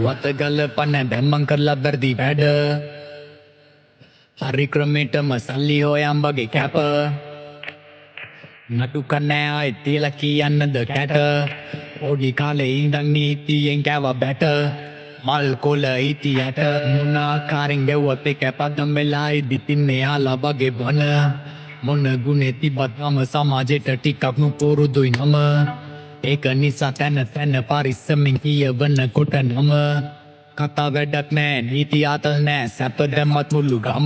වතගල පන දැම්මං කරලා බැරදි වැඩ හරි ක්‍රමේටම සල්ලි හොයම්බගේ කැප නටු කන්නෑ අය තියල කියන්නද කැට පොඩි කාලේ ඉඳන් නීතියෙන් කැව බැට මල් කොල ඉතියට මුණාකාරෙන් ගැව්වත් එක පදම් වෙලා ඉදිතින්නේ යාලා වගේ බන මොන ගුණේ තිබත්ම සමාජයට ටිකක් පුරුදුයි නම ඒක නිසා තැන තැන පරිස්සමින් කියවන කොට නම කතා වැඩක් නෑ නීති ආතල් නෑ සැප දැම්මත් මුළු ගම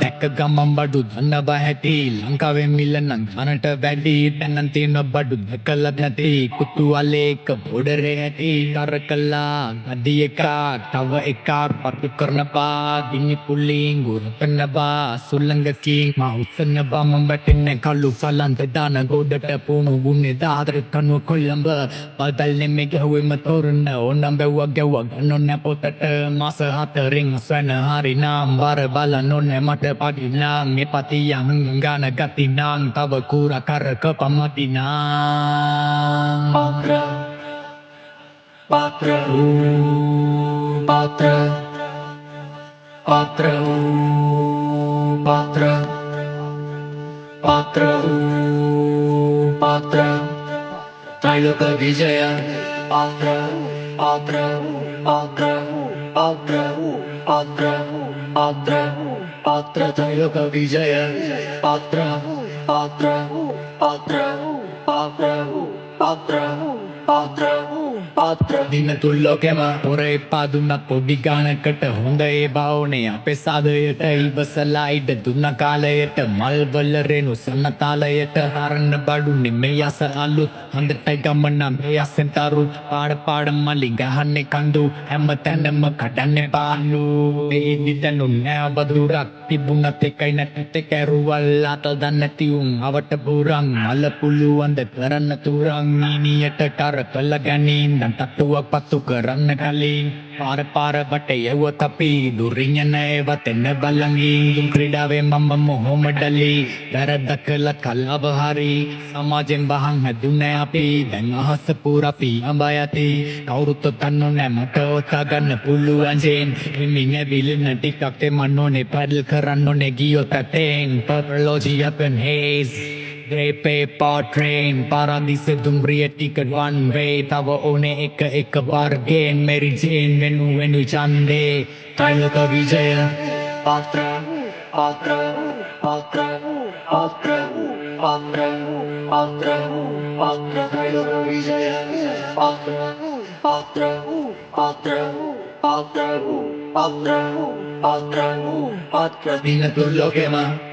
දැක්ක ගමන් බඩු දන්නවා හැටි ලංකාවේ මිල නම් ගණට වැඩි දැනන් තියෙන බඩු දැකලත් නැති කුතුහලයක බෝඩරේ ඇති කරකලා ගඩි එකක් තව එකක් පත්තු කරනවා ගිනි පුලින් ගුරුපනවා සුළඟකින් මවුසනවා මම බැටෙන්නේ කළු සලන්ත දාන ගොඩට පුණු ගුනේ දාතර කනුව කොළඹ බල්බල්නේ මේ ගැහුවෙම තොරණ ඕනම් බැව්වා ගැව්වා ගන්නොත් පොතට මාස 4න් සැන හරි නම් බර බලන්න ඕනේ මට පදිනම් මේ පතියන් ගාන ගතිනම් තව කුර කරක පමතිනම් පාත්‍ර පාත්‍ර පාත්‍ර පාත්‍ර පාත්‍ර පාත්‍ර त्रैलोक विजय पात्र पात्र पात्र पात्र पात्र पात्र पात्र त्रैलोक विजय पात्र पात्र पात्र पात्र पात्र पात्र පාත්‍ර දින තුල්ලෝකෙම පොරේ පාදුන්නක් පොඩි ගානකට හොඳ ඒ බවනේ අපේ සාදයට ඉවසලා ඉඩ දුන්න කාලයට මල්වල රෙනු සන්න තාලයට හරන්න බඩු නෙමෙයි යස අලුත් හඳටයි ගමන මේ යසෙන් තරු පාඩ මලින් ගහන්නේ කඳු හැම තැනම කඩන්නේ පාලු මේ දිතනු නෑ බදුරක් තිබුණත් එකයි නැත්ත් කැරුවල් අත දන්නති උන් අවට පුරන් අල පුළුවන් ද කරන්න තුරන් නීනියට කරකල ගැනීම තට්ටුවක් පත්තු කරන්න කලින් පාර බට යවුවත් අපි දුරින් යන ඒවත් එන්න බලංගින් ක්‍රීඩාවේ මම මොහොමඩලි වැරද්ද කළා කලාව හරි සමාජෙන් බහන් හැදුනේ අපි දැන් අහස පුරා පියඹ යති කවුරුත් තන්නෝ නෑ මට ඔතා ගන්න පුළුවන් ජේන් මින් ඇවිලින ටිකක් තෙමන්නෝනේ පැඩල් කරන්න ඕනේ ගියොත් ඇතෙන් පර්ලෝජි අපන් හේස් They pay for train Paradise dumbriya ticket one way Tava one එක bargain Mary Jane venu chande Trailoka Vijaya Patra Patra Patra Patra Patra Patra Patra Trailoka Vijaya Patra Patra Patra Patra Patra Patra Patra Dina Turlokema